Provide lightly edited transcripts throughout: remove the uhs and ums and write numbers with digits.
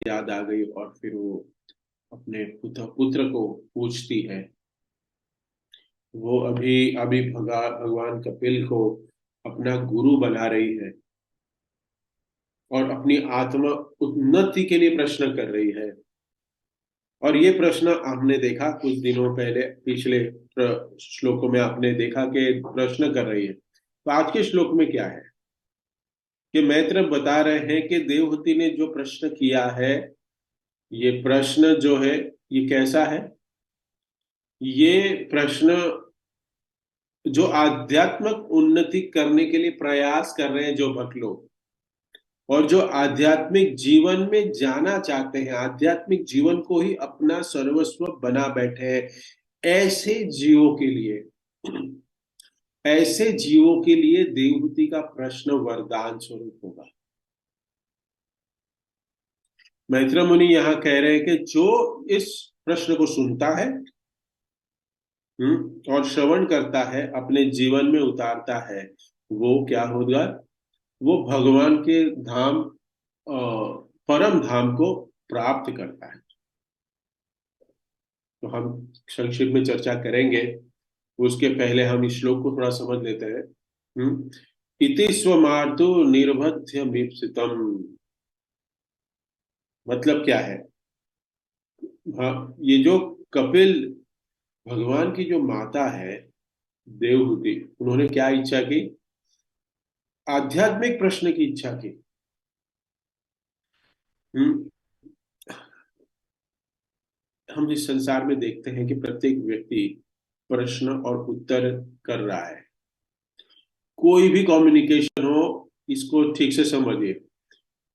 याद आ गई और फिर वो अपने पुत्र पुत्र को पूछती है। वो अभी अभी भगवान कपिल को अपना गुरु बना रही है और अपनी आत्मा उन्नति के लिए प्रश्न कर रही है। और ये प्रश्न हमने देखा कुछ दिनों पहले, पिछले श्लोकों में आपने देखा कि प्रश्न कर रही है। तो आज के श्लोक में क्या है कि मैत्र बता रहे हैं कि देवहूति ने जो प्रश्न किया है, ये प्रश्न जो है ये कैसा है। ये प्रश्न जो आध्यात्मिक उन्नति करने के लिए प्रयास कर रहे हैं जो भक्त लोग, और जो आध्यात्मिक जीवन में जाना चाहते हैं, आध्यात्मिक जीवन को ही अपना सर्वस्व बना बैठे हैं, ऐसे जीवों के लिए, ऐसे जीवों के लिए देवहूति का प्रश्न वरदान स्वरूप होगा। मैत्र मुनि यहां कह रहे हैं कि जो इस प्रश्न को सुनता है, और श्रवण करता है, अपने जीवन में उतारता है, वो क्या होगा, वो भगवान के धाम, परम धाम को प्राप्त करता है। तो हम संक्षिप्त में चर्चा करेंगे, उसके पहले हम इस श्लोक को थोड़ा समझ लेते हैं। इति स्वमार्तो निर्बध्य मीप्सितम, मतलब क्या है। हाँ, ये जो कपिल, भगवान की जो माता है देवहूति, उन्होंने क्या इच्छा की, आध्यात्मिक प्रश्न की इच्छा की। हम्म हम इस संसार में देखते हैं कि प्रत्येक व्यक्ति प्रश्न और उत्तर कर रहा है। कोई भी कम्युनिकेशन हो, इसको ठीक से समझिए।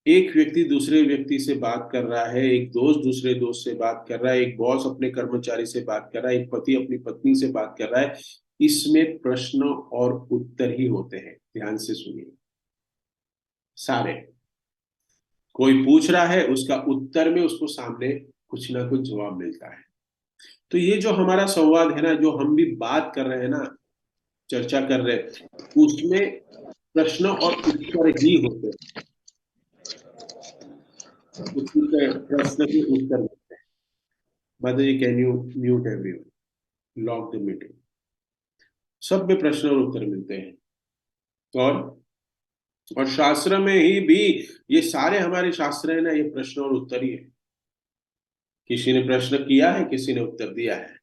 एक व्यक्ति दूसरे व्यक्ति से बात कर रहा है, एक दोस्त दूसरे दोस्त से बात कर रहा है, एक बॉस अपने कर्मचारी से बात कर रहा है, एक पति अपनी पत्नी से बात कर रहा है। इसमें प्रश्न और उत्तर ही होते हैं, ध्यान से सुनिए सारे। कोई पूछ रहा है, उसका उत्तर में उसको सामने कुछ ना कुछ जवाब मिलता है। तो ये जो हमारा संवाद है ना, जो हम भी बात कर रहे हैं ना, चर्चा कर रहे हैं, उसमें प्रश्न और उत्तर ही होते हैं। प्रश्न के उत्तर मिलते हैं। माता जी, can you mute everyone, lock the meeting. सब में प्रश्न और उत्तर मिलते हैं। और शास्त्र में ही भी, ये सारे हमारे शास्त्र है ना, ये प्रश्न और उत्तर ही है। किसी ने प्रश्न किया है, किसी ने उत्तर दिया है।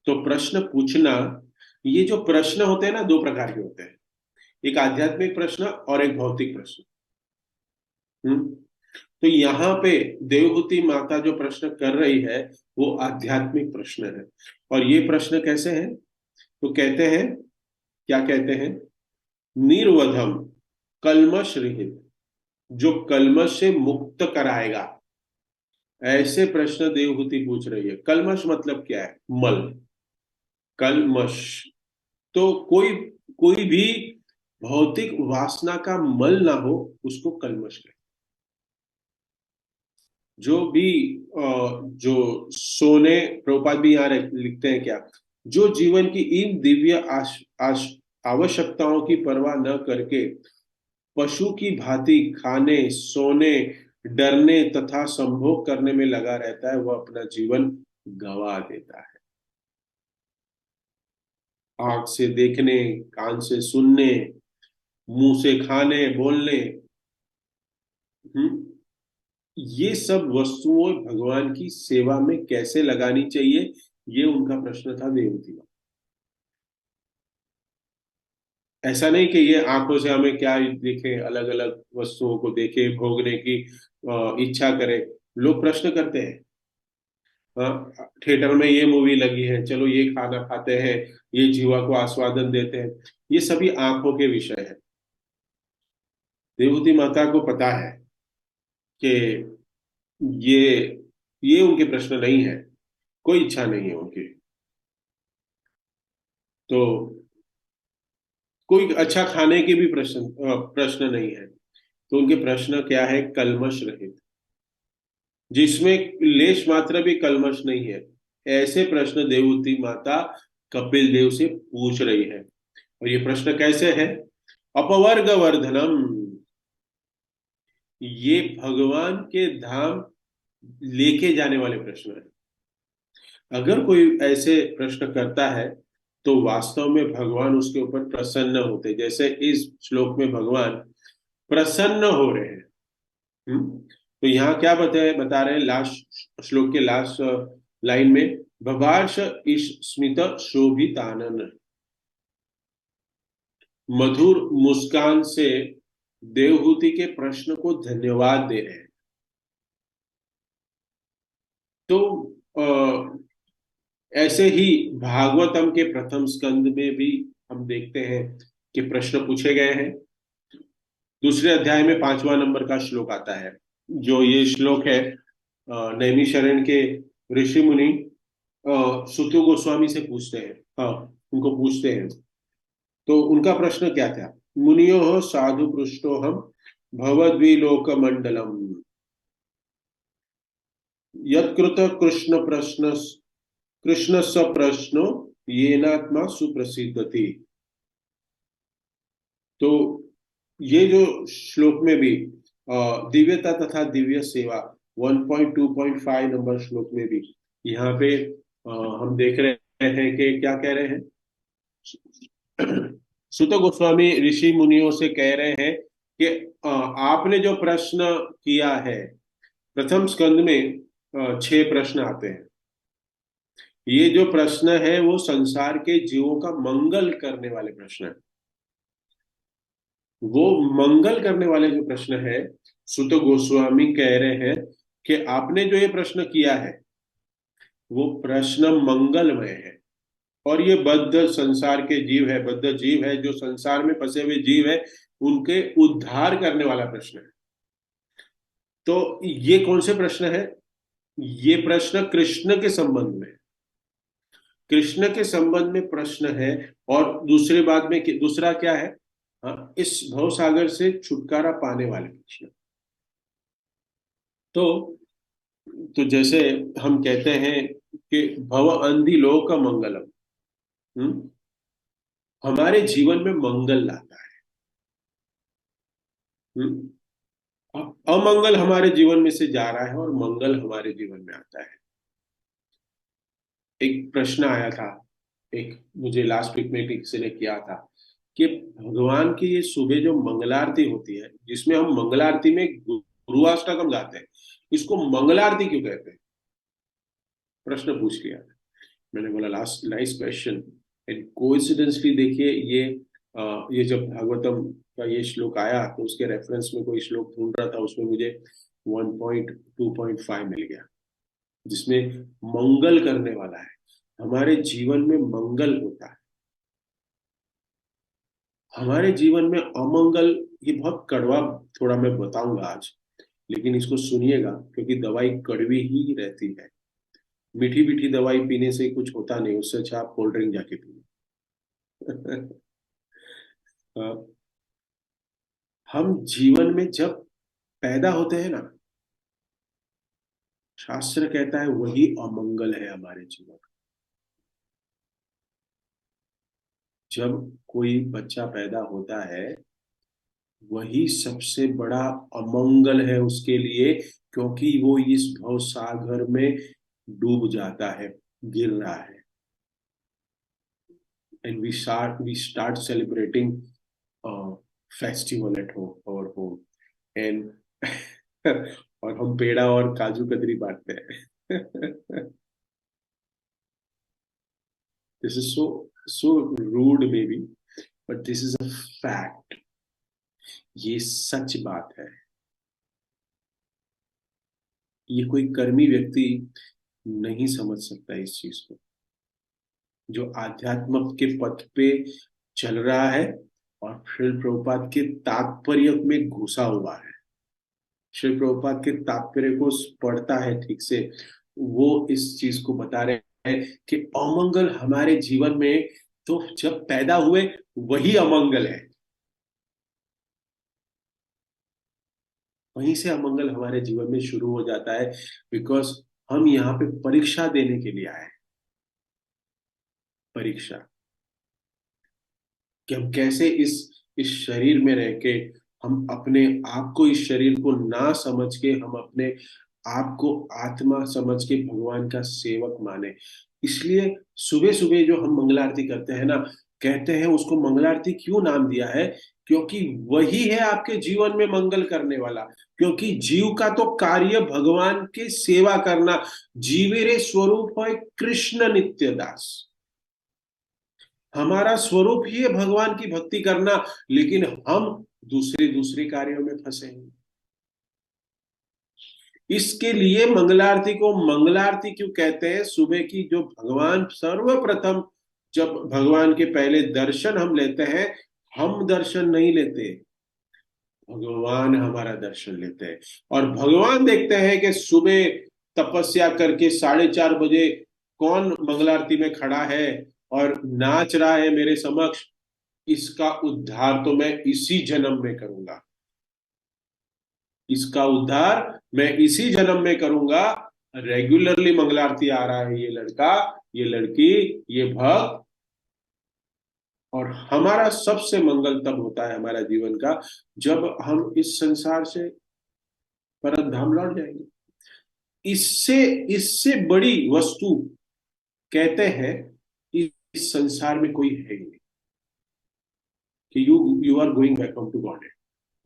तो प्रश्न पूछना, ये जो प्रश्न होते हैं ना, दो प्रकार के होते हैं। एक आध्यात्मिक प्रश्न और एक भौतिक प्रश्न। हम्म तो यहाँ पे देवहूति माता जो प्रश्न कर रही है, वो आध्यात्मिक प्रश्न है। और ये प्रश्न कैसे है, तो कहते हैं, क्या कहते हैं, निर्वधम कलमश रहित, जो कलमश से मुक्त कराएगा, ऐसे प्रश्न देवहूति पूछ रही है। कलमश मतलब क्या है, मल, कलमश। तो कोई कोई भी भौतिक वासना का मल ना हो, उसको कलमश कहते हैं। जो भी जो सोने, प्रभुपाद भी यहाँ लिखते हैं क्या, जो जीवन की इन दिव्य आवश्यकताओं की परवाह न करके पशु की भांति खाने, सोने, डरने तथा संभोग करने में लगा रहता है, वह अपना जीवन गंवा देता है। आंख से देखने, कान से सुनने, मुंह से खाने बोलने, हम्म ये सब वस्तुओं भगवान की सेवा में कैसे लगानी चाहिए, ये उनका प्रश्न था देवती का। ऐसा नहीं कि ये आंखों से हमें क्या दिखे, अलग अलग वस्तुओं को देखे, भोगने की इच्छा करे। लोग प्रश्न करते हैं, थिएटर में ये मूवी लगी है, चलो ये खाना खाते हैं, ये जीवा को आस्वादन देते हैं। ये सभी आंखों के विषय है। देवहूति माता को पता है कि ये ये उनके प्रश्न नहीं है, कोई इच्छा नहीं है उनकी। तो कोई अच्छा खाने के भी प्रश्न नहीं है। तो उनके प्रश्न क्या है, कलमश रहित, जिसमें लेश मात्र भी कलमश नहीं है। ऐसे प्रश्न देवहूति माता कपिल देव से पूछ रही है। और ये प्रश्न कैसे है, अपवर्ग वर्धनम, ये भगवान के धाम लेके जाने वाले प्रश्न है। अगर कोई ऐसे प्रश्न करता है तो वास्तव में भगवान उसके ऊपर प्रसन्न होते, जैसे इस श्लोक में भगवान प्रसन्न हो रहे हैं। तो यहाँ क्या बता रहे हैं लास्ट श्लोक के लास्ट लाइन में, भवार्श इस स्मित शोभितानन, मधुर मुस्कान से देवहूति के प्रश्न को धन्यवाद दे रहे हैं। तो ऐसे ही भागवतम के प्रथम स्कंद में भी हम देखते हैं कि प्रश्न पूछे गए हैं। दूसरे अध्याय में 5वां नंबर का श्लोक आता है। जो ये श्लोक है नैमिषारण्य के ऋषि मुनि सुतु गोस्वामी से पूछते हैं। हाँ, उनको पूछते हैं। तो उनका प्रश्न क्या था? मुनियो साधु पृष्ठो हम भवद्विलोक मंडलम यत्कृत कृष्ण प्रश्न कृष्ण स प्रश्नो येनात्मा सुप्रसिद्धति। तो ये जो श्लोक में भी दिव्यता तथा दिव्य सेवा 1.2.5 नंबर श्लोक में भी यहाँ पे हम देख रहे हैं कि क्या कह रहे हैं। सुत गोस्वामी ऋषि मुनियों से कह रहे हैं कि आपने जो प्रश्न किया है, प्रथम स्कंद में 6 प्रश्न आते हैं। ये जो प्रश्न है वो संसार के जीवों का मंगल करने वाले प्रश्न है। वो मंगल करने वाले जो प्रश्न है, सुत गोस्वामी कह रहे हैं कि आपने जो ये प्रश्न किया है वो प्रश्न मंगलमय है। और ये बद्ध संसार के जीव है, बद्ध जीव है, जो संसार में फंसे हुए जीव है, उनके उद्धार करने वाला प्रश्न है। तो ये कौन से प्रश्न है? ये प्रश्न कृष्ण के संबंध में, कृष्ण के संबंध में प्रश्न है। और दूसरे बात में दूसरा क्या है? हाँ, इस भवसागर से छुटकारा पाने वाले प्रश्न। तो जैसे हम कहते हैं कि भव अंधि लोक मंगलम, हम्म, हमारे जीवन में मंगल लाता है। अमंगल हमारे जीवन में से जा रहा है और मंगल हमारे जीवन में आता है। एक प्रश्न आया था, एक मुझे लास्ट वीक में किसी ने किया था कि भगवान की ये सुबह जो मंगलारती होती है, जिसमें हम मंगलारती में गुरुवाष्टकम गाते हैं, इसको मंगलारती क्यों कहते हैं? प्रश्न पूछ लिया। मैंने बोला last nice question. And coincidentally देखिए, ये जब भागवतम का ये श्लोक आया तो उसके रेफरेंस में कोई श्लोक ढूंढ रहा था, उसमें मुझे 1.2.5 मिल गया, जिसमें मंगल करने वाला है। हमारे जीवन में मंगल होता है। हमारे जीवन में अमंगल, ये बहुत कड़वा थोड़ा मैं बताऊंगा आज, लेकिन इसको सुनिएगा क्योंकि दवाई कड़वी ही रहती है। मीठी मीठी दवाई पीने से कुछ होता नहीं, उससे अच्छा आप कोल्ड ड्रिंक जाके पिए। हम जीवन में जब पैदा होते हैं ना, शास्त्र कहता है वही अमंगल है हमारे जीवन का। जब कोई बच्चा पैदा होता है, वही सबसे बड़ा अमंगल है उसके लिए, क्योंकि वो इस भव सागर में डूब जाता है, गिर रहा है। And we start celebrating festival at home, our home. And और हम पेड़ा और काजू कतरी बांटते हैं। This is so rude may be, but this is a fact. ये सच बात है। ये कोई कर्मी व्यक्ति नहीं समझ सकता इस चीज को, जो आध्यात्म के पथ पे चल रहा है और श्रील प्रभुपाद के तात्पर्य में घुसा हुआ है, श्री प्रभुपाद के तात्पर्य को पढ़ता है ठीक से, वो इस चीज को बता रहे हैं कि अमंगल हमारे जीवन में तो जब पैदा हुए वही अमंगल है। वहीं से अमंगल हमारे जीवन में शुरू हो जाता है, बिकॉज हम यहाँ पे परीक्षा देने के लिए आए हैं। परीक्षा कि हम कैसे इस शरीर में रह के हम अपने आप को इस शरीर को ना समझ के हम अपने आप को आत्मा समझ के भगवान का सेवक माने। इसलिए सुबह सुबह जो हम मंगल आरती करते हैं ना, कहते हैं उसको मंगल आरती क्यों नाम दिया है? क्योंकि वही है आपके जीवन में मंगल करने वाला। क्योंकि जीव का तो कार्य भगवान की सेवा करना। जीवेरे स्वरूप है कृष्ण नित्य दास। हमारा स्वरूप ही है भगवान की भक्ति करना। लेकिन हम दूसरे दूसरे कार्यों में फंसे हैं। इसके लिए मंगलारती को मंगलारती क्यों कहते हैं? सुबह की जो भगवान सर्वप्रथम, जब भगवान के पहले दर्शन हम लेते हैं, हम दर्शन नहीं लेते, भगवान हमारा दर्शन लेते हैं। और भगवान देखते हैं कि सुबह तपस्या करके 4:30 बजे कौन मंगलारती में खड़ा है और नाच रहा है मेरे समक्ष। इसका उद्धार तो मैं इसी जन्म में करूंगा। इसका उद्धार मैं इसी जन्म में करूंगा। रेगुलरली मंगलारती आ रहा है ये लड़का, ये लड़की, ये भक्त। और हमारा सबसे मंगल तब होता है हमारा जीवन का, जब हम इस संसार से परम धाम लौट जाएंगे। इससे इससे बड़ी वस्तु कहते हैं इस संसार में कोई है ही नहीं, कि you you are going back home to God.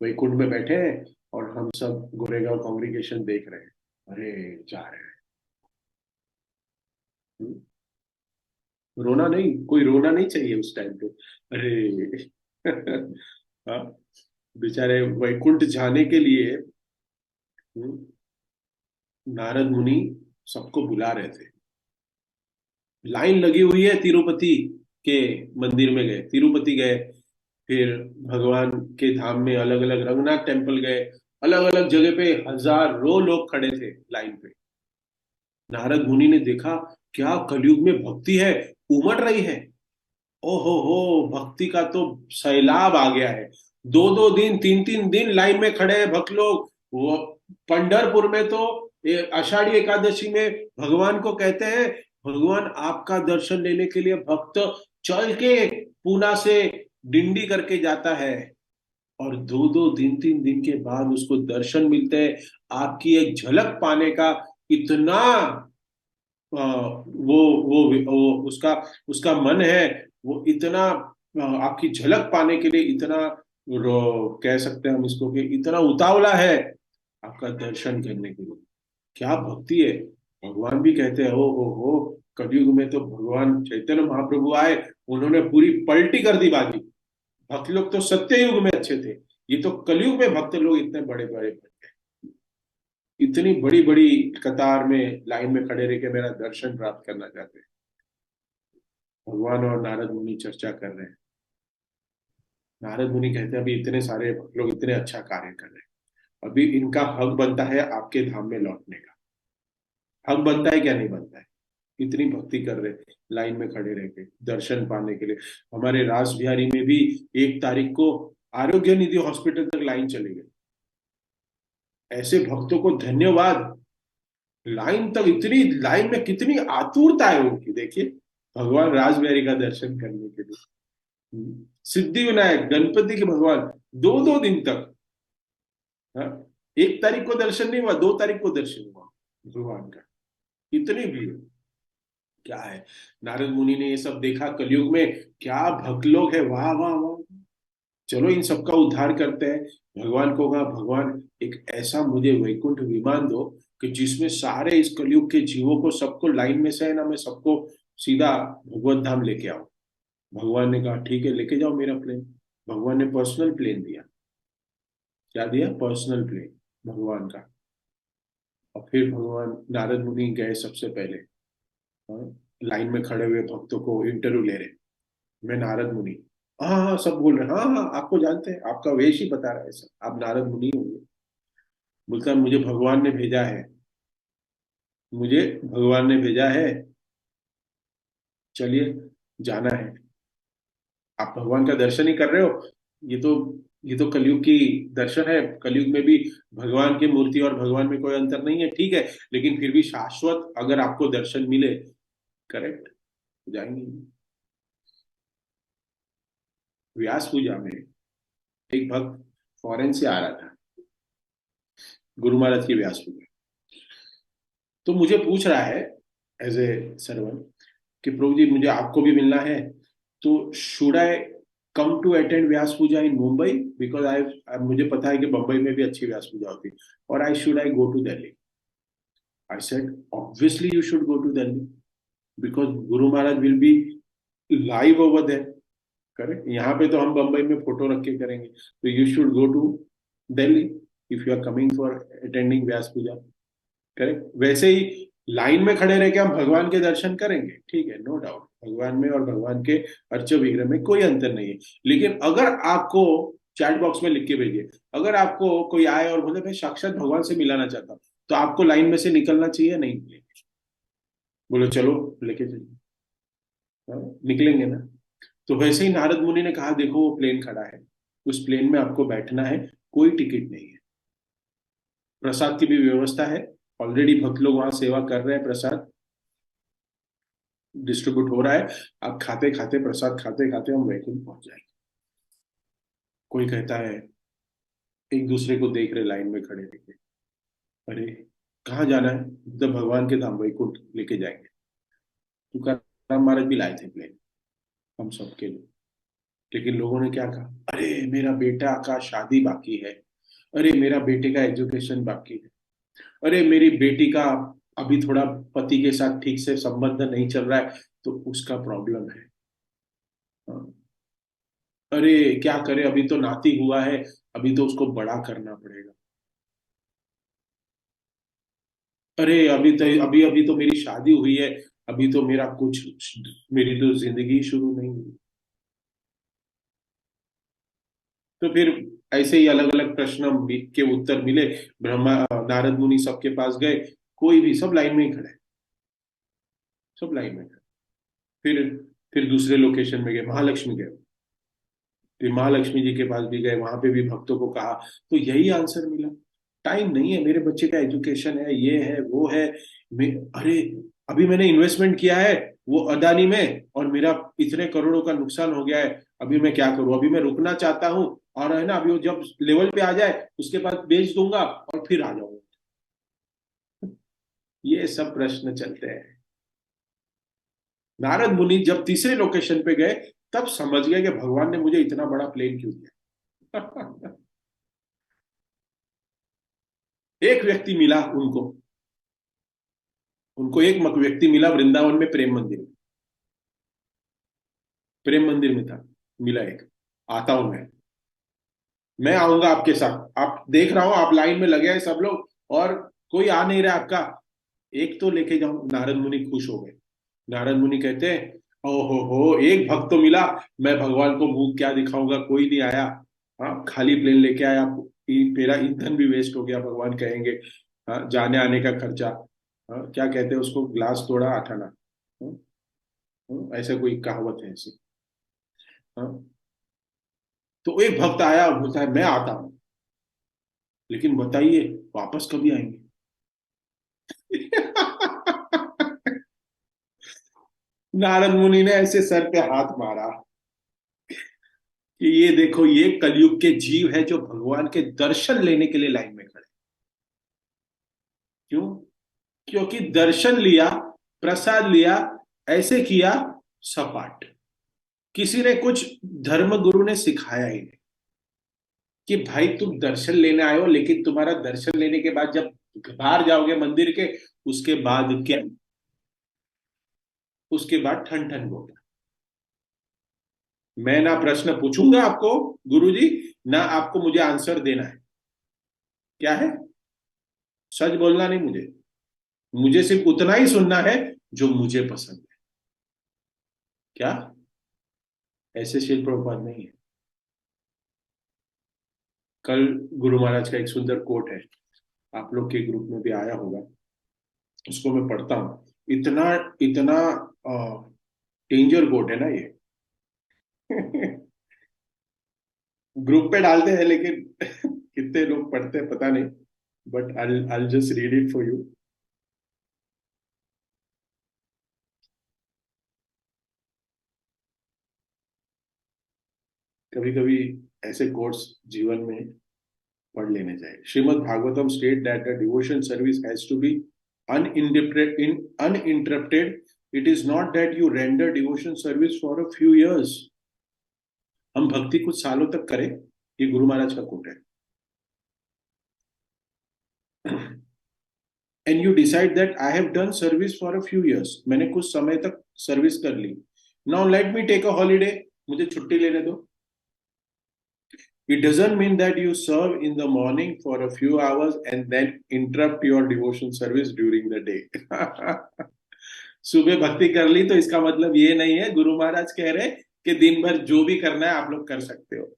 Vaikuntha में बैठे हैं और हम सब गोरेगांव कांग्रेगेशन देख रहे हैं। अरे जा रहे हैं। रोना नहीं, कोई रोना नहीं चाहिए उस टाइम पे। अरे हाँ, बेचारे वैकुंठ जाने के लिए नारद मुनि सबको बुला रहे थे। लाइन लगी हुई है तिरुपति के मंदिर में। गए तिरुपति गए, फिर भगवान के धाम में अलग अलग रंगनाथ टेम्पल गए। अलग अलग जगह पे हजारों लोग खड़े थे लाइन पे। नारद मुनि ने देखा क्या कलयुग में भक्ति है, उमड़ रही है। ओहो हो, भक्ति का तो सैलाब आ गया है। 2-2 दिन 3-3 दिन लाइन में खड़े हैं भक्त लोग। वो पंढरपुर में तो आषाढ़ी एकादशी में भगवान को कहते हैं, भगवान आपका दर्शन लेने के लिए भक्त चल के पूना से डिंडी करके जाता है। और 2-2 3-3 दिन के बाद उसको दर्शन मिलते हैं। आपकी एक झलक पाने का इतना वो उसका उसका मन है। वो इतना आपकी झलक पाने के लिए इतना कह सकते हैं हम इसको कि इतना उतावला है आपका दर्शन करने के लिए। क्या भक्ति है! भगवान भी कहते हैं हो कलयुग में तो भगवान चैतन्य महाप्रभु आए, उन्होंने पूरी पलटी कर दी बाजी। भक्त लोग तो सत्य युग में अच्छे थे, ये तो कलयुग में भक्त लोग इतने बड़े बड़े बन गए। इतनी बड़ी बड़ी कतार में लाइन में खड़े रह के मेरा दर्शन प्राप्त करना चाहते हैं। भगवान और नारद मुनि चर्चा कर रहे हैं। नारद मुनि कहते हैं अभी इतने सारे लोग इतने अच्छा कार्य कर रहे हैं, अभी इनका हक बनता है आपके धाम में लौटने का। हक बनता है क्या नहीं बनता है? इतनी भक्ति कर रहे हैं, लाइन में खड़े रह के दर्शन पाने के लिए। हमारे रास बिहारी में भी 1 तारीख को आरोग्य निधि हॉस्पिटल तक लाइन चली गई। ऐसे भक्तों को धन्यवाद। लाइन तक, इतनी लाइन में कितनी आतुरता है उनकी, देखिए भगवान रासबिहारी का दर्शन करने के लिए। सिद्धि विनायक गणपति के भगवान 2-2 दिन तक। हाँ? 1 तारीख को दर्शन नहीं हुआ, 2 तारीख को दर्शन हुआ भगवान का। इतनी भीड़ क्या है! नारद मुनि ने ये सब देखा कलयुग में, क्या भक्त लोग है, वाह वाह वाह। चलो इन सबका उद्धार करते हैं। भगवान को कहा, भगवान एक ऐसा मुझे वैकुंठ विमान दो कि जिसमें सारे इस कलयुग के जीवों को सबको लाइन में से है ना, मैं सबको सीधा भगवत धाम लेके आऊं। भगवान ने कहा ठीक है, लेके जाओ मेरा प्लेन। भगवान ने पर्सनल प्लेन दिया। क्या दिया? पर्सनल प्लेन भगवान का। और फिर भगवान नारद मुनि गए सबसे पहले। हाँ, लाइन में खड़े हुए भक्तों को इंटरव्यू ले रहे। मैं नारद मुनि। हाँ हाँ, सब बोल रहे हैं, हाँ हाँ आपको जानते हैं, आपका वेश ही बता रहा है सब, आप नारद मुनि होंगे। बोलता है मुझे भगवान ने भेजा है, मुझे भगवान ने भेजा है, चलिए जाना है। आप भगवान का दर्शन ही कर रहे हो। ये तो ये तो कलयुग की दर्शन है। कलयुग में भी भगवान की मूर्ति और भगवान में कोई अंतर नहीं है, ठीक है। लेकिन फिर भी शाश्वत अगर आपको दर्शन मिले, करेक्ट, जाएंगे। व्यास पूजा में एक भक्त फॉरेन से आ रहा था गुरु महाराज की व्यास पूजा। तो मुझे पूछ रहा है एज ए सर्वन कि प्रभु जी मुझे आपको भी मिलना है, तो should I come to attend Vyasa Puja in Mumbai, because I मुझे पता है कि बम्बई में भी अच्छी व्यास पूजा होती है, और I should I go to Delhi. I said obviously you should go to Delhi because गुरु महाराज will be live over there. Correct, यहाँ पे तो हम बम्बई में फोटो रख के करेंगे, तो you should go to Delhi if you are coming for attending Vyasa Puja. Correct, वैसे ही लाइन में खड़े रह के हम भगवान के दर्शन करेंगे, ठीक है, नो डाउट, भगवान में और भगवान के अर्च विग्रह में कोई अंतर नहीं है। लेकिन अगर आपको चैट बॉक्स में लिख के भेजिए, अगर आपको कोई आए और बोले मैं साक्षात भगवान से मिलाना चाहता हूँ, तो आपको लाइन में से निकलना चाहिए नहीं? बोलो चलो लेके चलिए। हाँ, निकलेंगे ना। तो वैसे ही नारद मुनि ने कहा देखो वो प्लेन खड़ा है, उस प्लेन में आपको बैठना है, कोई टिकट नहीं है, प्रसाद की भी व्यवस्था है, ऑलरेडी भक्त लोग वहां सेवा कर रहे हैं, प्रसाद डिस्ट्रीब्यूट हो रहा है, आप खाते खाते प्रसाद खाते खाते हम वैकुंठ पहुंच जाएंगे। कोई कहता है, एक दूसरे को देख रहे लाइन में खड़े रहते, अरे कहाँ जाना है? तो भगवान के धाम वैकुंठ लेके जाएंगे। तुकाराम महाराज भी लाए थे प्लेन हम सबके लिए, लेकिन लोगों ने क्या कहा, अरे मेरा बेटा का शादी बाकी है, अरे मेरा बेटे का एजुकेशन बाकी है, अरे मेरी बेटी का अभी थोड़ा पति के साथ ठीक से संबंध नहीं चल रहा है, तो उसका प्रॉब्लम है। हाँ, अरे क्या करे, अभी तो नाती हुआ है, अभी तो उसको बड़ा करना पड़ेगा। अरे अभी अभी तो मेरी शादी हुई है, अभी तो मेरा कुछ, मेरी तो जिंदगी शुरू नहीं हुई। तो फिर ऐसे ही अलग अलग प्रश्न के उत्तर मिले, ब्रह्मा नारद मुनि सबके पास गए, कोई भी, सब लाइन में ही खड़े, सब लाइन में खड़े। फिर फिर दूसरे लोकेशन में गए, महालक्ष्मी गए, फिर महालक्ष्मी जी के पास भी गए, वहां पे भी भक्तों को कहा, तो यही आंसर मिला, टाइम नहीं है, मेरे बच्चे का एजुकेशन है, ये है वो है। अरे अभी मैंने इन्वेस्टमेंट किया है वो अदानी में, और मेरा इतने करोड़ों का नुकसान हो गया है, अभी मैं क्या करूं? अभी मैं रुकना चाहता हूँ, और है ना, अभी वो जब लेवल पे आ जाए उसके बाद बेच दूंगा और फिर आ जाऊंगा। ये सब प्रश्न चलते हैं। नारद मुनि जब तीसरे लोकेशन पे गए, तब समझ गए कि भगवान ने मुझे इतना बड़ा प्लेन क्यों दिया। एक व्यक्ति मिला उनको, उनको एक व्यक्ति मिला वृंदावन में, प्रेम मंदिर में, प्रेम मंदिर में था, मिला एक, आता हूं मैं आऊंगा आपके साथ, आप देख रहा हूं आप लाइन में लगे हैं सब लोग, और कोई आ नहीं रहा आपका, एक तो लेके जाऊं। नारद मुनि खुश हो गए। नारद मुनि कहते हैं, ओहो हो, एक भक्त तो मिला, मैं भगवान को मुंह क्या दिखाऊंगा, कोई नहीं आया, हाँ खाली प्लेन लेके आया, मेरा ईंधन भी वेस्ट हो गया, भगवान कहेंगे, हाँ जाने आने का खर्चा, हाँ क्या कहते हैं उसको, ग्लास तोड़ा आठाना, हाँ, हाँ, ऐसा कोई कहावत है ऐसी। हाँ, तो एक भक्त आया और बोलता है मैं आता हूं, लेकिन बताइए वापस कभी आएंगे? नारद मुनि ने ऐसे सर पे हाथ मारा कि ये देखो, ये कलयुग के जीव है जो भगवान के दर्शन लेने के लिए लाइन में खड़े। क्यों? क्योंकि दर्शन लिया, प्रसाद लिया, ऐसे किया सपाट, किसी ने कुछ धर्म गुरु ने सिखाया ही नहीं कि भाई तुम दर्शन लेने आए हो, लेकिन तुम्हारा दर्शन लेने के बाद जब बाहर जाओगे मंदिर के, उसके बाद क्या? उसके बाद ठन ठन बोल, मैं ना प्रश्न पूछूंगा आपको गुरुजी, ना आपको मुझे आंसर देना है। क्या है? सच बोलना नहीं, मुझे मुझे सिर्फ उतना ही सुनना है जो मुझे पसंद है। क्या? ऐसे शिल प्रभुपाद नहीं है। कल गुरु महाराज का एक सुंदर कोट है, आप लोग के ग्रुप में भी आया होगा, उसको मैं पढ़ता हूँ। इतना इतना डेंजर कोट है ना ये। ग्रुप पे डालते हैं, लेकिन कितने लोग पढ़ते हैं पता नहीं, but I just read it for you. कभी कभी ऐसे कोट्स जीवन में पढ़ लेने चाहिए। Shrimad Bhagavatam state that the devotion service has to be uninterrupted. It is not that you render devotion service for a few years. हम भक्ति कुछ सालों तक करें, ये गुरु महाराज का कोट है। And you decide that I have done service for a few years. मैंने कुछ समय तक सर्विस कर ली. Now let me take a holiday. मुझे छुट्टी लेने दो. It doesn't mean that you serve in the morning for a few hours and then interrupt your devotion service during the day. सुबह भक्ति कर ली तो इसका मतलब ये नहीं है, गुरु महाराज कह रहे कि दिन भर जो भी करना है आप लोग कर सकते हो।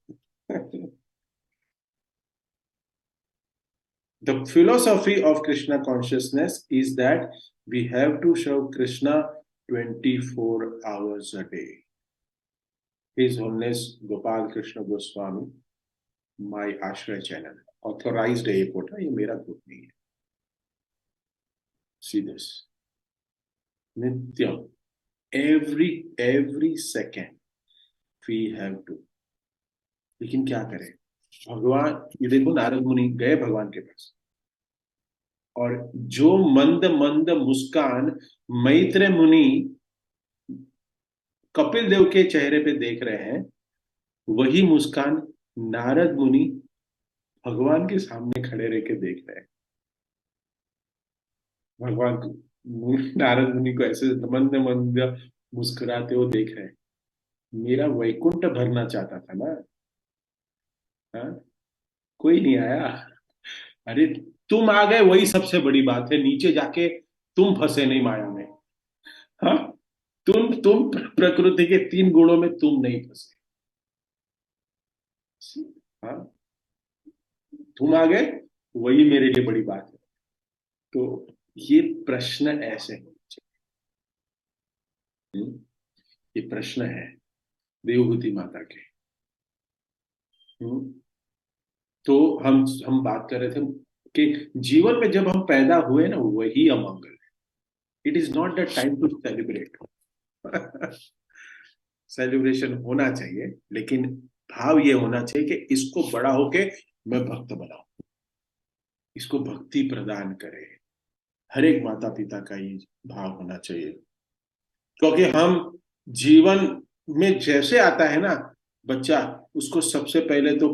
The philosophy of Krishna consciousness is that we have to serve Krishna 24 hours a day. His Holiness Gopal Krishna Goswami, my Ashray channel, authorized a quote. ये मेरा quote नहीं है. See this. Nityam, every second we have to. लेकिन क्या करें? भगवान, ये देखो नारद मुनि गए भगवान के पास और जो मंद मंद मुस्कान मैत्रेय मुनि कपिल देव के चेहरे पे देख रहे हैं, वही मुस्कान नारद मुनि भगवान के सामने खड़े रह के देख रहे हैं। भगवान नारद मुनि को ऐसे मंद मंद मुस्कुराते हुए देख रहे हैं। मेरा वैकुंठ भरना चाहता था ना, हाँ? कोई नहीं आया। अरे तुम आ गए वही सबसे बड़ी बात है, नीचे जाके तुम फंसे नहीं माया में। हाँ, तुम प्रकृति के 3 गुणों में तुम नहीं फंसे। हाँ, तुम आ गए वही मेरे लिए बड़ी बात है। तो ये प्रश्न ऐसे होने चाहिए। ये प्रश्न है देवहूति माता के। तो हम बात कर रहे थे कि जीवन में जब हम पैदा हुए ना, वही अमंगल है। It is not the time to celebrate. Celebration होना चाहिए, लेकिन भाव ये होना चाहिए कि इसको बड़ा होके मैं भक्त बनाऊं, इसको भक्ति प्रदान करे। हर एक माता पिता का ये भाव होना चाहिए, क्योंकि हम जीवन में जैसे आता है ना बच्चा, उसको सबसे पहले तो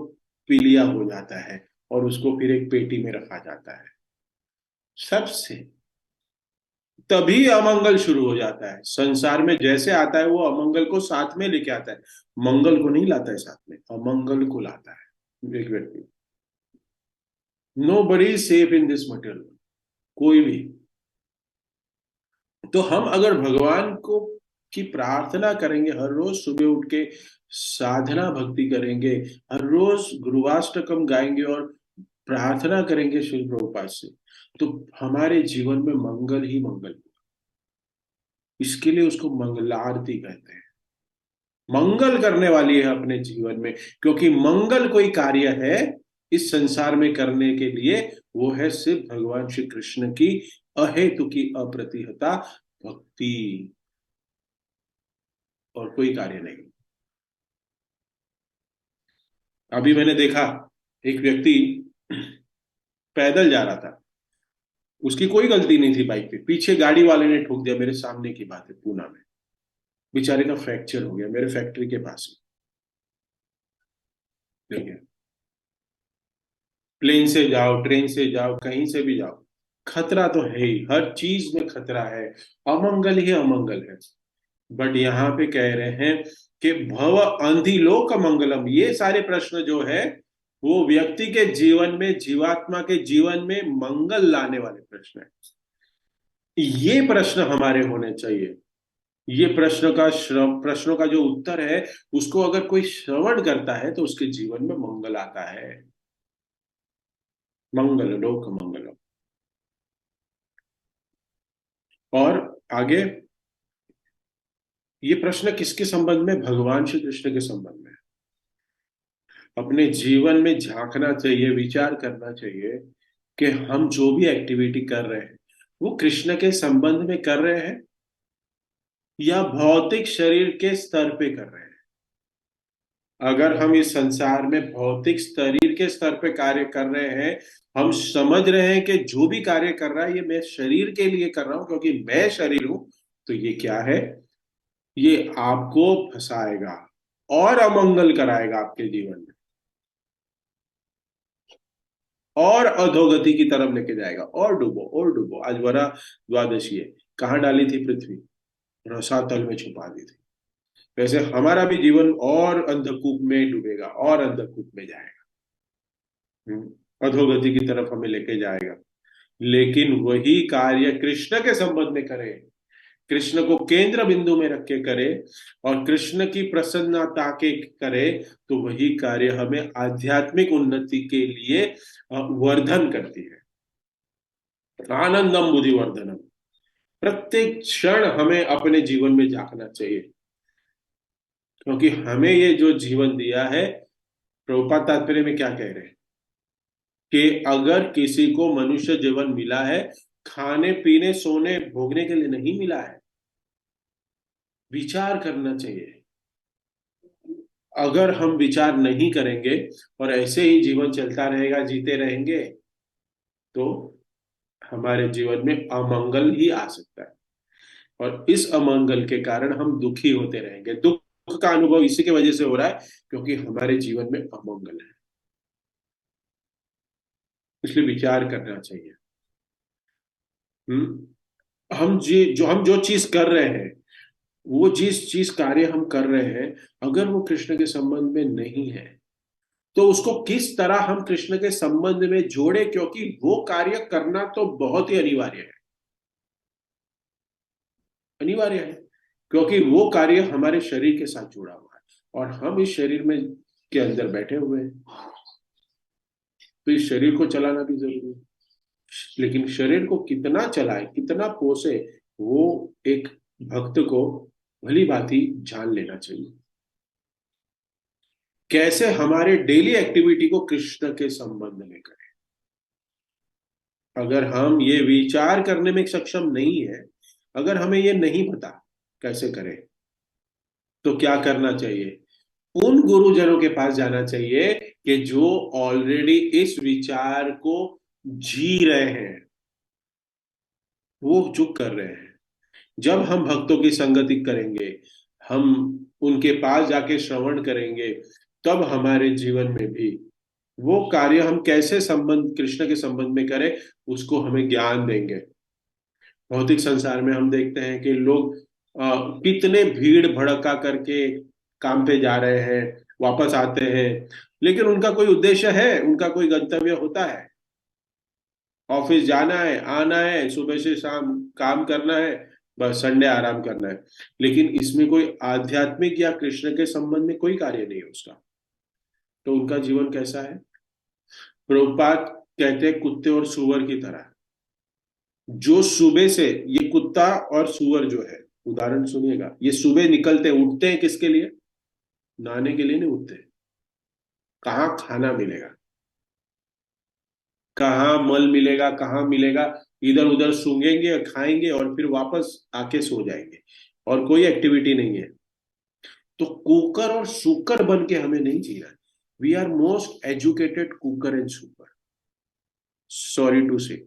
पीलिया हो जाता है और उसको फिर एक पेटी में रखा जाता है। सबसे तभी अमंगल शुरू हो जाता है। संसार में जैसे आता है वो अमंगल को साथ में लेके आता है, मंगल को नहीं लाता है साथ में, अमंगल को लाता है एक व्यक्ति। Nobody safe in this material, कोई भी। तो हम अगर भगवान को की प्रार्थना करेंगे, हर रोज सुबह उठ के साधना भक्ति करेंगे, हर रोज गुरुवाष्टकम गाएंगे और प्रार्थना करेंगे श्री प्रभुपाद से, तो हमारे जीवन में मंगल ही मंगल। इसके लिए उसको मंगलारती कहते हैं। मंगल करने वाली है अपने जीवन में, क्योंकि मंगल कोई कार्य है इस संसार में करने के लिए, वो है सिर्फ भगवान श्री कृष्ण की अहेतु की अप्रतिहता भक्ति, और कोई कार्य नहीं। अभी मैंने देखा एक व्यक्ति पैदल जा रहा था, उसकी कोई गलती नहीं थी, बाइक पे पीछे गाड़ी वाले ने ठोक दिया। मेरे सामने की बात है, पूना में बेचारे का फ्रैक्चर हो गया, मेरे फैक्ट्री के पास ही। देखिए, प्लेन से जाओ, ट्रेन से जाओ, कहीं से भी जाओ, खतरा तो है ही, हर चीज में खतरा है, अमंगल ही अमंगल है। बट यहाँ पे कह रहे हैं कि भव अंधिलोक मंगलम, ये सारे प्रश्न जो है वो व्यक्ति के जीवन में, जीवात्मा के जीवन में मंगल लाने वाले प्रश्न है। ये प्रश्न हमारे होने चाहिए। ये प्रश्नों का जो उत्तर है, उसको अगर कोई श्रवण करता है तो उसके जीवन में मंगल आता है। मंगल लोक मंगलम। और आगे ये प्रश्न किसके संबंध में? भगवान श्री कृष्ण के संबंध में। अपने जीवन में झांकना चाहिए, विचार करना चाहिए कि हम जो भी एक्टिविटी कर रहे हैं वो कृष्ण के संबंध में कर रहे हैं या भौतिक शरीर के स्तर पे कर रहे हैं। अगर हम इस संसार में भौतिक शरीर के स्तर पे कार्य कर रहे हैं, हम समझ रहे हैं कि जो भी कार्य कर रहा है ये मैं शरीर के लिए कर रहा हूं क्योंकि मैं शरीर हूं, तो ये क्या है? ये आपको फंसाएगा और अमंगल कराएगा आपके जीवन में, और अधोगति की तरफ लेके जाएगा, और डूबो और डूबो। आज वरा द्वादशी है, कहाँ डाली थी पृथ्वी? रसातल में छुपा दी थी। वैसे हमारा भी जीवन और अंधकूप में डूबेगा और अंधकूप में जाएगा। अधोगति की तरफ हमें लेके जाएगा। लेकिन वही कार्य कृष्ण के संबंध में करें, कृष्ण को केंद्र बिंदु में रख के करे और कृष्ण की प्रसन्नता के करे, तो वही कार्य हमें आध्यात्मिक उन्नति के लिए वर्धन करती है। आनंदम बुद्धिवर्धनम। प्रत्येक क्षण हमें अपने जीवन में झांकना चाहिए, क्योंकि हमें ये जो जीवन दिया है, प्रभुपाद तात्पर्य में क्या कह रहे हैं कि अगर किसी को मनुष्य जीवन मिला है, खाने पीने सोने भोगने के लिए नहीं मिला है, विचार करना चाहिए। अगर हम विचार नहीं करेंगे और ऐसे ही जीवन चलता रहेगा, जीते रहेंगे, तो हमारे जीवन में अमंगल ही आ सकता है। और इस अमंगल के कारण हम दुखी होते रहेंगे। दुख का अनुभव इसी की वजह से हो रहा है क्योंकि हमारे जीवन में अमंगल है। इसलिए विचार करना चाहिए। हम जो चीज कर रहे हैं, वो जिस चीज कार्य हम कर रहे हैं, अगर वो कृष्ण के संबंध में नहीं है, तो उसको किस तरह हम कृष्ण के संबंध में जोड़े, क्योंकि वो कार्य करना तो बहुत ही अनिवार्य है। अनिवार्य है क्योंकि वो कार्य हमारे शरीर के साथ जुड़ा हुआ है और हम इस शरीर में के अंदर बैठे हुए हैं, तो इस शरीर को चलाना भी जरूरी है। लेकिन शरीर को कितना चलाए, कितना पोसे, वो एक भक्त को भली भांति जान लेना चाहिए। कैसे हमारे डेली एक्टिविटी को कृष्ण के संबंध में करें। अगर हम ये विचार करने में सक्षम नहीं है, अगर हमें ये नहीं पता कैसे करें, तो क्या करना चाहिए? उन गुरुजनों के पास जाना चाहिए कि जो ऑलरेडी इस विचार को जी रहे हैं, वो जो कर रहे हैं। जब हम भक्तों की संगति करेंगे, हम उनके पास जाके श्रवण करेंगे, तब हमारे जीवन में भी वो कार्य हम कैसे संबंध कृष्ण के संबंध में करें, उसको हमें ज्ञान देंगे। भौतिक संसार में हम देखते हैं कि लोग कितने भीड़ भड़का करके काम पे जा रहे हैं, वापस आते हैं, लेकिन उनका कोई उद्देश्य है, उनका कोई गंतव्य होता है? ऑफिस जाना है, आना है, सुबह से शाम काम करना है, बस संडे आराम करना है। लेकिन इसमें कोई आध्यात्मिक या कृष्ण के संबंध में कोई कार्य नहीं है उसका। तो उनका जीवन कैसा है? प्रभुपाद कहते हैं कुत्ते और सुअर की तरह। जो सुबह से, ये कुत्ता और सुअर जो है, उदाहरण सुनिएगा, ये सुबह निकलते उठते हैं किसके लिए? नहाने के लिए नहीं उठते। कहाँ खाना मिलेगा, कहाँ मल मिलेगा, कहाँ मिलेगा, इधर उधर सूंघेंगे, खाएंगे और फिर वापस आके सो जाएंगे, और कोई एक्टिविटी नहीं है। तो कुकर और सुकर बन के हमें नहीं जीना है। वी आर मोस्ट एजुकेटेड कुकर एंड सुकर, सॉरी टू से।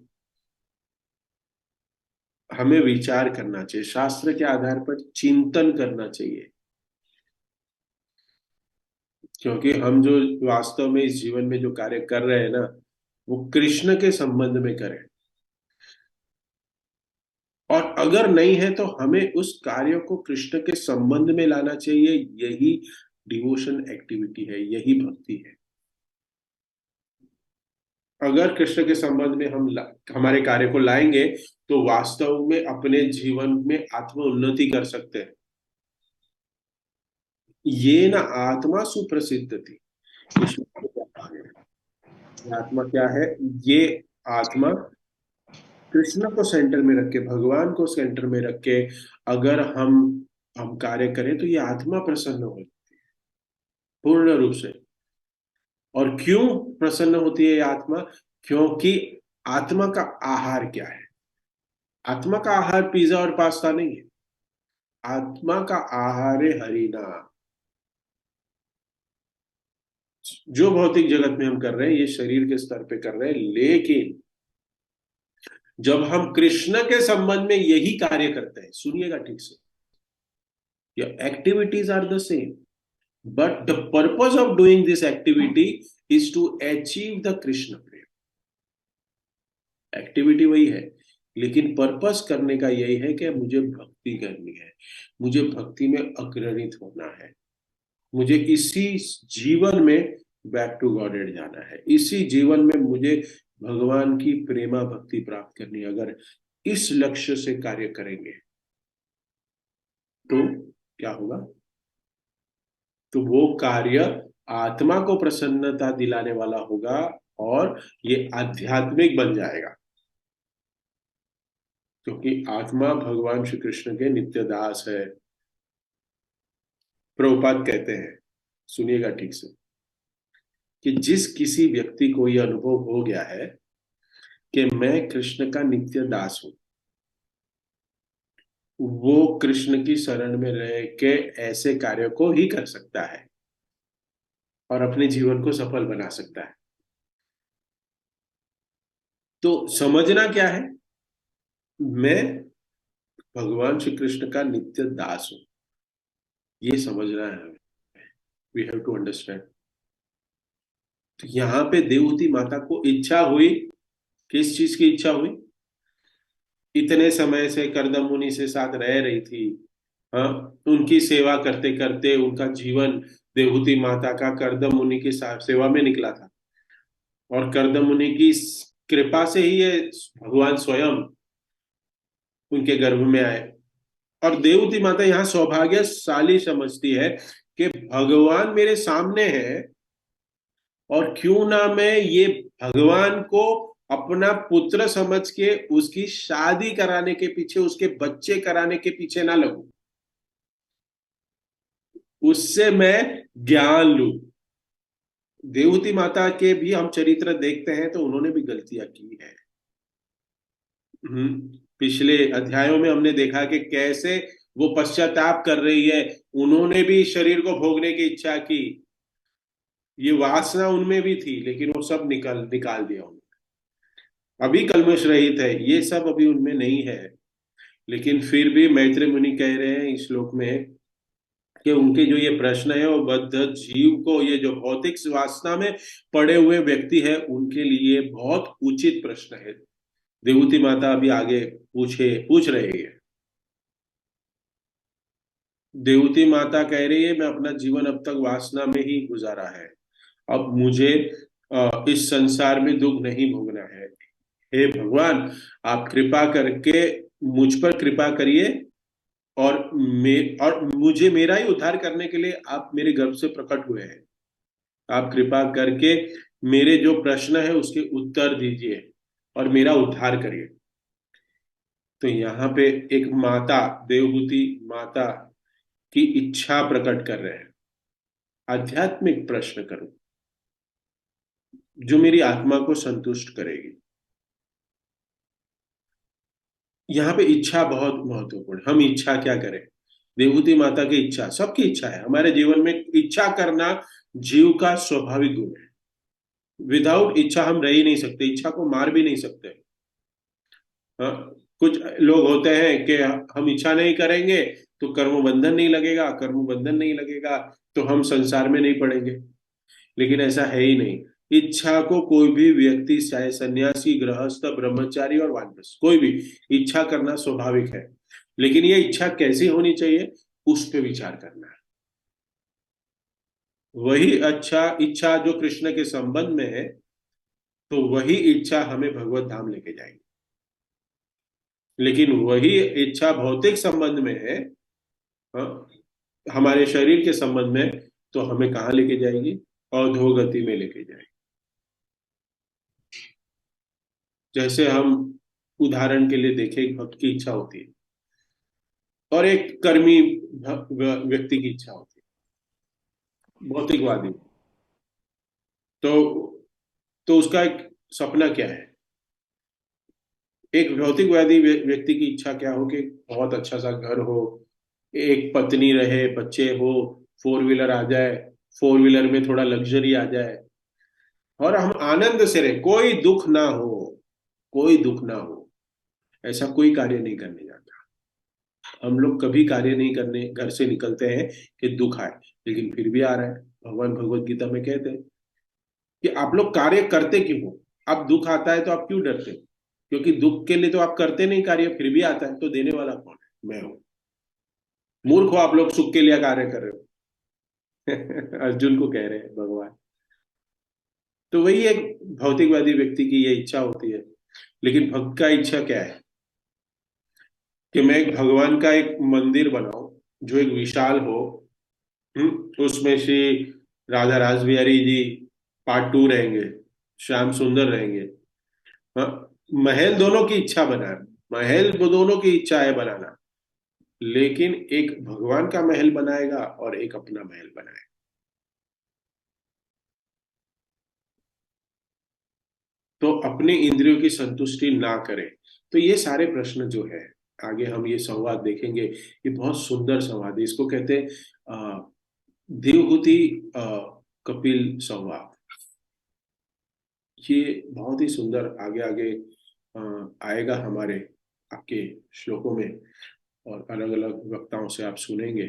हमें विचार करना चाहिए, शास्त्र के आधार पर चिंतन करना चाहिए, क्योंकि हम जो वास्तव में इस जीवन में जो कार्य कर रहे हैं ना, वो कृष्ण के संबंध में करें। और अगर नहीं है तो हमें उस कार्य को कृष्ण के संबंध में लाना चाहिए। यही डिवोशन एक्टिविटी है, यही भक्ति है। अगर कृष्ण के संबंध में हम हमारे कार्य को लाएंगे, तो वास्तव में अपने जीवन में आत्म उन्नति कर सकते हैं। ये ना आत्मा सुप्रसिद्ध थी। ये आत्मा क्या है? ये आत्मा कृष्ण को सेंटर में रख के, भगवान को सेंटर में रख के अगर हम कार्य करें, तो ये आत्मा प्रसन्न हो पूर्ण रूप से। और क्यों प्रसन्न होती है ये आत्मा? क्योंकि आत्मा का आहार क्या है? आत्मा का आहार पिज्जा और पास्ता नहीं है। आत्मा का आहार है हरि नाम। जो भौतिक जगत में हम कर रहे हैं ये शरीर के स्तर पे कर रहे हैं, लेकिन जब हम कृष्ण के संबंध में यही कार्य करते हैं, सुनिएगा ठीक से, your activities are the same, but the purpose of doing this activity is to achieve the krishna Prem. Activity वही है, लेकिन पर्पस करने का यही है कि मुझे भक्ति करनी है, मुझे भक्ति में अग्रणित होना है, मुझे इसी जीवन में बैक टू गॉडेड जाना है, इसी जीवन में मुझे भगवान की प्रेमा भक्ति प्राप्त करनी है। अगर इस लक्ष्य से कार्य करेंगे तो क्या होगा? तो वो कार्य आत्मा को प्रसन्नता दिलाने वाला होगा और ये आध्यात्मिक बन जाएगा, क्योंकि आत्मा भगवान श्री कृष्ण के नित्य दास है। प्रभुपाद कहते हैं, सुनिएगा ठीक से, कि जिस किसी व्यक्ति को यह अनुभव हो गया है कि मैं कृष्ण का नित्य दास हूं, वो कृष्ण की शरण में रह के ऐसे कार्य को ही कर सकता है और अपने जीवन को सफल बना सकता है। तो समझना क्या है? मैं भगवान श्री कृष्ण का नित्य दास हूं, ये समझना है हमें। We have to understand. तो यहाँ पे देवहूति माता को इच्छा हुई, किस चीज की इच्छा हुई? इतने समय से करदम मुनि से साथ रह रही थी, हाँ, उनकी सेवा करते करते उनका जीवन देवहूति माता का करदम मुनि की सेवा में निकला था, और करदम मुनि की कृपा से ही ये भगवान स्वयं उनके गर्भ में आए। और देवहूति माता यहाँ सौभाग्यशाली समझती है कि भगवान मेरे सामने है, और क्यों ना मैं ये भगवान को अपना पुत्र समझ के उसकी शादी कराने के पीछे, उसके बच्चे कराने के पीछे ना लगूं, उससे मैं ज्ञान लूं। देवहूति माता के भी हम चरित्र देखते हैं तो उन्होंने भी गलतियां की है। पिछले अध्यायों में हमने देखा कि कैसे वो पश्चाताप कर रही है, उन्होंने भी शरीर को भोगने की इच्छा की, ये वासना उनमें भी थी, लेकिन वो सब निकाल निकाल दिया उन्होंने। अभी कल्मश रहित है, ये सब अभी उनमें नहीं है। लेकिन फिर भी मैत्रेय मुनि कह रहे हैं इस श्लोक में कि उनके जो ये प्रश्न है वो बद्ध जीव को, ये जो भौतिक वासना में पड़े हुए व्यक्ति है उनके लिए बहुत उचित प्रश्न है। देवहूति माता अभी आगे पूछ रही है। देवहूति माता कह रही है मैं अपना जीवन अब तक वासना में ही गुजारा है, अब मुझे इस संसार में दुख नहीं भोगना है। हे भगवान, आप कृपा करके मुझ पर कृपा करिए, और मुझे मेरा ही उद्धार करने के लिए आप मेरे गर्भ से प्रकट हुए हैं। आप कृपा करके मेरे जो प्रश्न है उसके उत्तर दीजिए और मेरा उद्धार करिए। तो यहाँ पे एक माता, देवहूति माता की इच्छा प्रकट कर रहे हैं, आध्यात्मिक प्रश्न करो जो मेरी आत्मा को संतुष्ट करेगी। यहाँ पे इच्छा बहुत महत्वपूर्ण। हम इच्छा क्या करें? देवहूति माता की इच्छा, सबकी इच्छा है, हमारे जीवन में इच्छा करना जीव का स्वाभाविक गुण है। विदाउट इच्छा हम रह ही नहीं सकते, इच्छा को मार भी नहीं सकते। हाँ, कुछ लोग होते हैं कि हम इच्छा नहीं करेंगे तो कर्म बंधन नहीं लगेगा, कर्म बंधन नहीं लगेगा तो हम संसार में नहीं पड़ेंगे, लेकिन ऐसा है ही नहीं। इच्छा को कोई भी व्यक्ति, चाहे सन्यासी, गृहस्थ, ब्रह्मचारी और वानप्रस्थ, कोई भी, इच्छा करना स्वाभाविक है। लेकिन ये इच्छा कैसी होनी चाहिए, उस पर विचार करना है। वही अच्छा इच्छा जो कृष्ण के संबंध में है, तो वही इच्छा हमें भगवत धाम लेके जाएगी। लेकिन वही इच्छा भौतिक संबंध में है, हाँ, हमारे शरीर के संबंध में, तो हमें कहाँ लेके जाएगी? अधोगति में लेके जाएगी। जैसे हम उदाहरण के लिए देखें, एक भक्त की इच्छा होती है और एक कर्मी व्यक्ति की इच्छा होती है, भौतिकवादी। तो उसका एक सपना क्या है? एक भौतिकवादी व्यक्ति की इच्छा क्या हो कि बहुत अच्छा सा घर हो, एक पत्नी रहे, बच्चे हो, फोर व्हीलर आ जाए, फोर व्हीलर में थोड़ा लग्जरी आ जाए और हम आनंद से रहे, कोई दुख ना हो, कोई दुख ना हो। ऐसा कोई कार्य नहीं करने जाता। हम लोग कभी कार्य नहीं करने घर से निकलते हैं कि दुख आए, लेकिन फिर भी आ रहा है। भगवान भगवत गीता में कहते हैं कि आप लोग कार्य करते क्यों हो? अब दुख आता है तो आप क्यों डरते हो? क्योंकि दुख के लिए तो आप करते नहीं कार्य, फिर भी आता है, तो देने वाला कौन है? मैं हूं। मूर्ख हो आप लोग, सुख के लिए कार्य कर रहे हो। अर्जुन को कह रहे हैं भगवान। तो वही एक भौतिकवादी व्यक्ति की ये इच्छा होती है। लेकिन भक्त का इच्छा क्या है? कि मैं एक भगवान का एक मंदिर बनाऊं जो एक विशाल हो। उसमें श्री राधा रास बिहारी जी पार्ट टू रहेंगे, श्याम सुंदर रहेंगे। हाँ, महल दोनों की इच्छा बना है, महल वो दोनों की इच्छा है बनाना। लेकिन एक भगवान का महल बनाएगा और एक अपना महल बनाएगा। तो अपने इंद्रियों की संतुष्टि ना करें। तो ये सारे प्रश्न जो है, आगे हम ये संवाद देखेंगे, ये बहुत सुंदर संवाद है। इसको कहते हैं देवहूति अ, कपिल संवाद। ये बहुत ही सुंदर आगे आगे आएगा हमारे आपके श्लोकों में। और अलग अलग वक्ताओं से आप सुनेंगे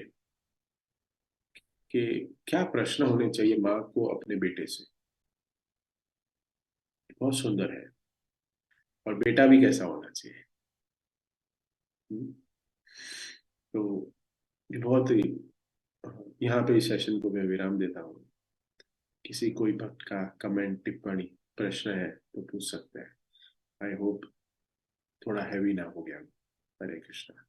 कि क्या प्रश्न होने चाहिए माँ को अपने बेटे से। बहुत सुंदर है। और बेटा भी कैसा होना चाहिए। हम्म, तो ये बहुत ही यहाँ पे इस सेशन को मैं विराम देता हूँ। किसी कोई भक्त का कमेंट, टिप्पणी, प्रश्न है तो पूछ सकते हैं। आई होप थोड़ा हैवी ना हो गया। हरे कृष्णा।